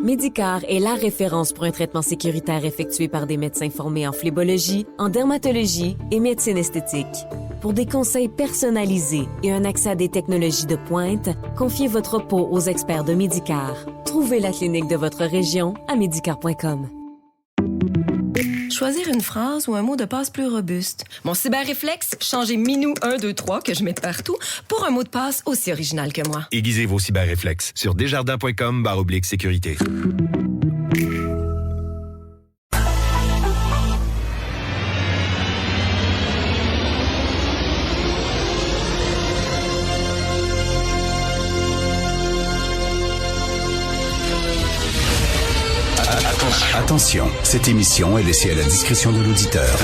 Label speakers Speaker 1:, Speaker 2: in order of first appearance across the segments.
Speaker 1: Médicare est la référence pour un traitement sécuritaire effectué par des médecins formés en phlébologie, en dermatologie et médecine esthétique. Pour des conseils personnalisés et un accès à des technologies de pointe, confiez votre peau aux experts de Médicare. Trouvez la clinique de votre région à médicare.com.
Speaker 2: Choisir une phrase ou un mot de passe plus robuste. Mon cyberréflexe, changer Minou 123 que je mets partout pour un mot de passe aussi original que moi.
Speaker 3: Aiguisez vos cyberréflexes sur desjardins.com/sécurité.
Speaker 4: Attention, cette émission est laissée à la discrétion de l'auditeur.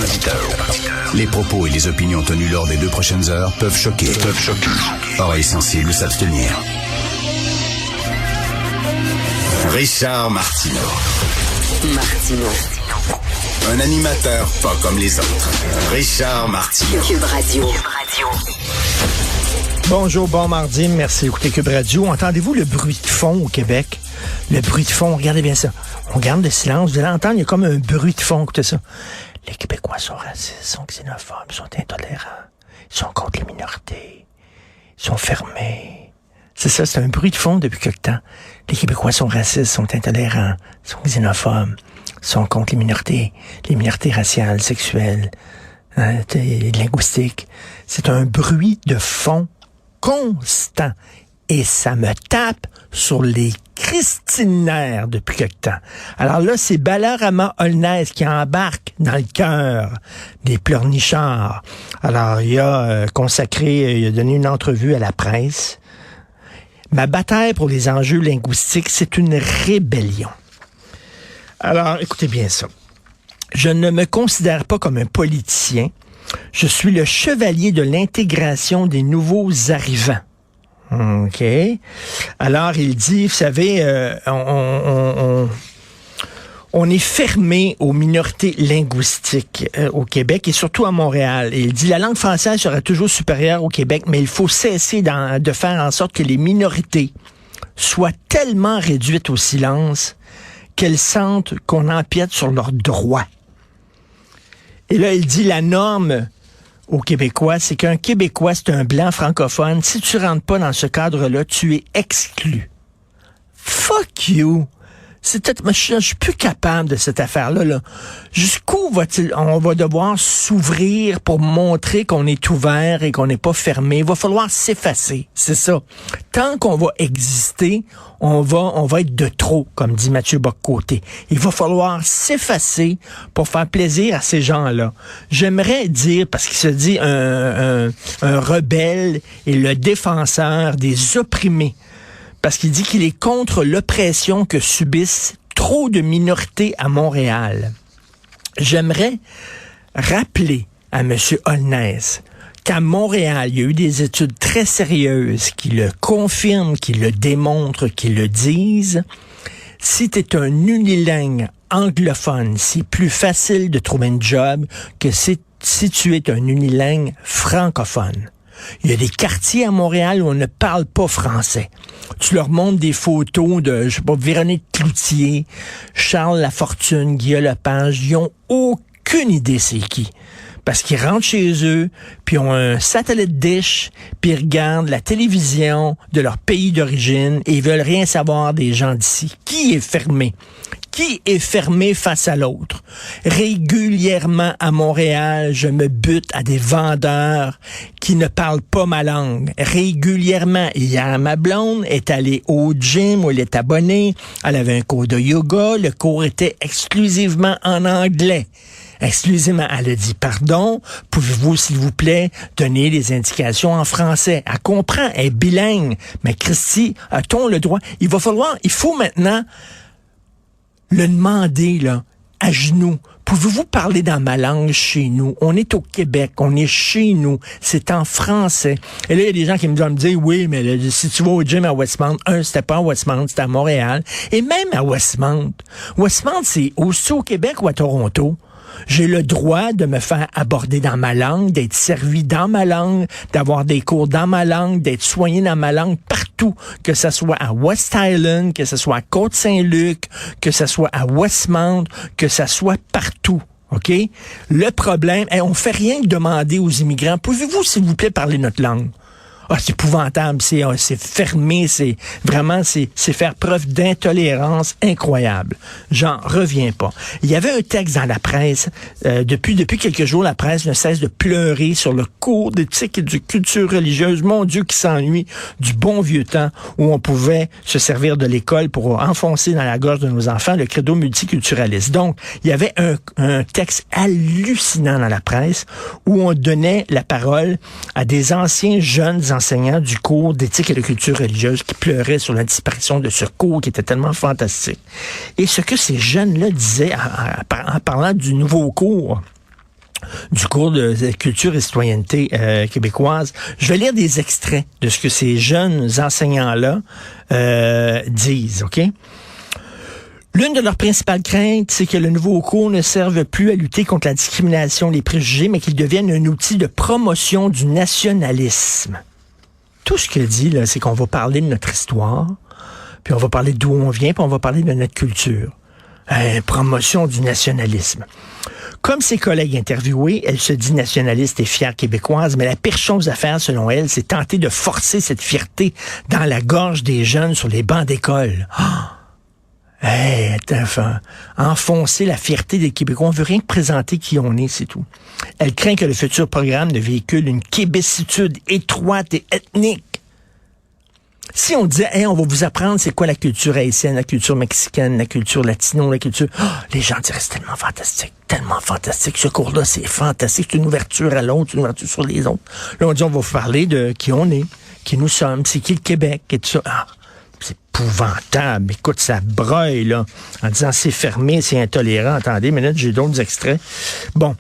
Speaker 4: Les propos et les opinions tenues lors des 2 prochaines heures peuvent choquer. Oreilles sensibles s'abstenir. Richard Martineau. Un animateur pas comme les autres. Richard Martineau.
Speaker 5: Cube Radio.
Speaker 6: Bonjour, bon mardi, merci d'écouter Cube Radio. Entendez-vous le bruit de fond au Québec? Le bruit de fond, regardez bien ça. On garde le silence, vous allez entendre, il y a comme un bruit de fond, écoutez ça. Les Québécois sont racistes, sont xénophobes, sont intolérants, ils sont contre les minorités, ils sont fermés. C'est ça, c'est un bruit de fond depuis quelque temps. Les Québécois sont racistes, sont intolérants, sont xénophobes, sont contre les minorités raciales, sexuelles, linguistiques. C'est un bruit de fond constant. Et ça me tape sur les cristinaires depuis quelque temps. Alors là, c'est Balarama Holness qui embarque dans le cœur des pleurnichards. Alors, il a donné une entrevue à la presse. Ma bataille pour les enjeux linguistiques, c'est une rébellion. Alors, écoutez bien ça. Je ne me considère pas comme un politicien. Je suis le chevalier de l'intégration des nouveaux arrivants. OK. Alors, il dit, vous savez, on est fermé aux minorités linguistiques au Québec et surtout à Montréal. Et il dit, la langue française sera toujours supérieure au Québec, mais il faut cesser de faire en sorte que les minorités soient tellement réduites au silence qu'elles sentent qu'on empiète sur leurs droits. Et là, il dit, la norme aux Québécois, c'est qu'un Québécois, c'est un blanc francophone. Si tu rentres pas dans ce cadre-là, tu es exclu. Fuck you! Je suis plus capable de cette affaire-là. Là. Jusqu'où on va devoir s'ouvrir pour montrer qu'on est ouvert et qu'on n'est pas fermé? Il va falloir s'effacer, c'est ça. Tant qu'on va exister, on va être de trop, comme dit Mathieu Bock-Côté. Il va falloir s'effacer pour faire plaisir à ces gens-là. J'aimerais dire, parce qu'il se dit un rebelle et le défenseur des opprimés, parce qu'il dit qu'il est contre l'oppression que subissent trop de minorités à Montréal. J'aimerais rappeler à M. Holness qu'à Montréal, il y a eu des études très sérieuses qui le confirment, qui le démontrent, qui le disent. Si tu es un unilingue anglophone, c'est plus facile de trouver un job que si tu es un unilingue francophone. Il y a des quartiers à Montréal où on ne parle pas français. Tu leur montres des photos de, Véronique Cloutier, Charles Lafortune, Guillaume Lepage. Ils ont aucune idée c'est qui. Parce qu'ils rentrent chez eux, puis ils ont un satellite dish, puis ils regardent la télévision de leur pays d'origine et ils veulent rien savoir des gens d'ici. Qui est fermé? Qui est fermé face à l'autre? Régulièrement à Montréal, je me bute à des vendeurs qui ne parlent pas ma langue. Régulièrement. Hier, ma blonde est allée au gym où elle est abonnée. Elle avait un cours de yoga. Le cours était exclusivement en anglais. Exclusivement. Elle a dit, pardon, pouvez-vous, s'il vous plaît, donner des indications en français? Elle comprend, elle est bilingue. Mais Christy, a-t-on le droit? Il faut maintenant le demander, là, à genoux. Pouvez-vous parler dans ma langue chez nous? On est au Québec, on est chez nous, c'est en français. Et là, il y a des gens qui me disent, oui, mais là, si tu vas au gym à Westmount, c'était pas à Westmount, c'était à Montréal. Et même à Westmount, c'est aussi au Québec ou à Toronto. J'ai le droit de me faire aborder dans ma langue, d'être servi dans ma langue, d'avoir des cours dans ma langue, d'être soigné dans ma langue partout, que ce soit à West Island, que ce soit à Côte-Saint-Luc, que ce soit à Westmount, que ce soit partout. OK? Le problème, on fait rien que demander aux immigrants, pouvez-vous, s'il vous plaît, parler notre langue? Ah, c'est épouvantable, c'est fermé, c'est faire preuve d'intolérance incroyable. J'en reviens pas. Il y avait un texte dans la presse, depuis quelques jours, la presse ne cesse de pleurer sur le cours d'éthique et de culture religieuse. Mon Dieu, qui s'ennuie du bon vieux temps où on pouvait se servir de l'école pour enfoncer dans la gorge de nos enfants le credo multiculturaliste. Donc, il y avait un texte hallucinant dans la presse où on donnait la parole à des anciens jeunes enseignants du cours d'éthique et de culture religieuse qui pleuraient sur la disparition de ce cours qui était tellement fantastique. Et ce que ces jeunes-là disaient en parlant du nouveau cours, du cours de culture et citoyenneté québécoise, je vais lire des extraits de ce que ces jeunes enseignants-là disent, OK? L'une de leurs principales craintes, c'est que le nouveau cours ne serve plus à lutter contre la discrimination, les préjugés, mais qu'il devienne un outil de promotion du nationalisme. Tout ce qu'il dit, là, c'est qu'on va parler de notre histoire, puis on va parler d'où on vient, puis on va parler de notre culture. Promotion du nationalisme. Comme ses collègues interviewés, elle se dit nationaliste et fière québécoise, mais la pire chose à faire, selon elle, c'est tenter de forcer cette fierté dans la gorge des jeunes sur les bancs d'école. Enfoncer la fierté des Québécois. On veut rien que présenter qui on est, c'est tout. Elle craint que le futur programme ne véhicule une québécitude étroite et ethnique. Si on disait, on va vous apprendre c'est quoi la culture haïtienne, la culture mexicaine, la culture latino, la culture... les gens diraient, c'est tellement fantastique. Ce cours-là, c'est fantastique. C'est une ouverture à l'autre, une ouverture sur les autres. Là, on dit, on va vous parler de qui on est, qui nous sommes, c'est qui le Québec, et tout ça. C'est épouvantable. Écoute, ça broye, là, en disant c'est fermé, c'est intolérant. Attendez, minute, j'ai d'autres extraits. Bon.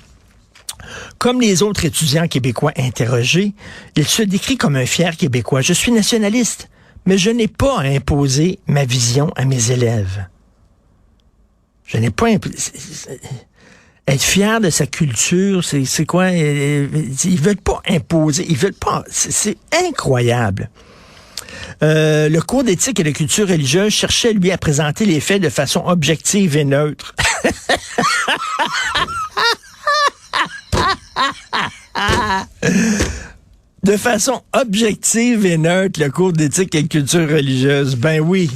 Speaker 6: Comme les autres étudiants québécois interrogés, il se décrit comme un fier Québécois. Je suis nationaliste, mais je n'ai pas à imposer ma vision à mes élèves. Je n'ai pas être fier de sa culture, c'est quoi? Ils veulent pas imposer, ils veulent pas... C'est incroyable. Le cours d'éthique et de culture religieuse cherchait, lui, à présenter les faits de façon objective et neutre. De façon objective et neutre, le cours d'éthique et de culture religieuse. Ben oui.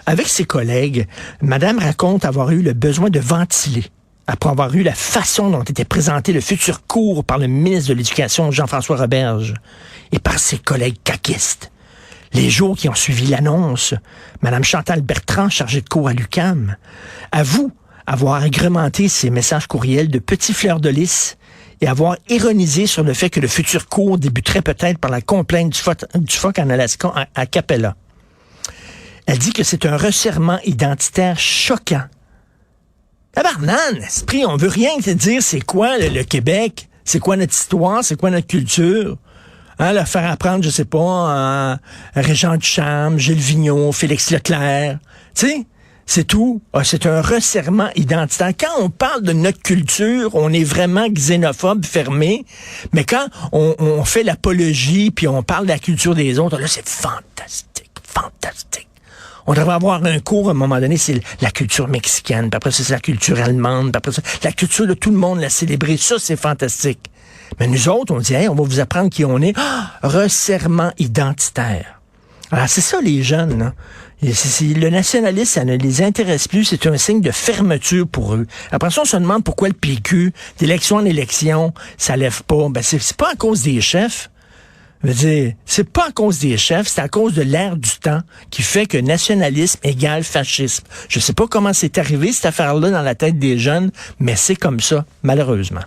Speaker 6: Avec ses collègues, Madame raconte avoir eu le besoin de ventiler après avoir eu la façon dont était présenté le futur cours par le ministre de l'Éducation, Jean-François Roberge, et par ses collègues caquistes. Les jours qui ont suivi l'annonce, Mme Chantal Bertrand, chargée de cours à l'UQAM, avoue avoir agrémenté ses messages courriels de petits fleurs de lys et avoir ironisé sur le fait que le futur cours débuterait peut-être par la complainte du phoque en Alaska à Capella. Elle dit que c'est un resserrement identitaire choquant. Tabarnane, esprit, on veut rien te dire c'est quoi le Québec, c'est quoi notre histoire, c'est quoi notre culture. Leur faire apprendre, je sais pas, à Régent Ducharme, Gilles Vigneault, Félix Leclerc. Tu sais, c'est tout. C'est un resserrement identitaire. Quand on parle de notre culture, on est vraiment xénophobe, fermé. Mais quand on fait l'apologie, puis on parle de la culture des autres, là, c'est fantastique. On devrait avoir un cours, à un moment donné, c'est la culture mexicaine, puis après ça, c'est la culture allemande, puis après ça, la culture de tout le monde, la célébrer. Ça, c'est fantastique. Mais nous autres, on dit, on va vous apprendre qui on est. Resserrement identitaire. Alors, c'est ça, les jeunes, hein? Le nationalisme, ça ne les intéresse plus. C'est un signe de fermeture pour eux. Après ça, on se demande pourquoi le PQ, d'élection en élection, ça lève pas. Ben, c'est pas à cause des chefs. Je veux dire, c'est pas à cause des chefs, c'est à cause de l'ère du temps qui fait que nationalisme égale fascisme. Je sais pas comment c'est arrivé, cette affaire-là, dans la tête des jeunes, mais c'est comme ça, malheureusement.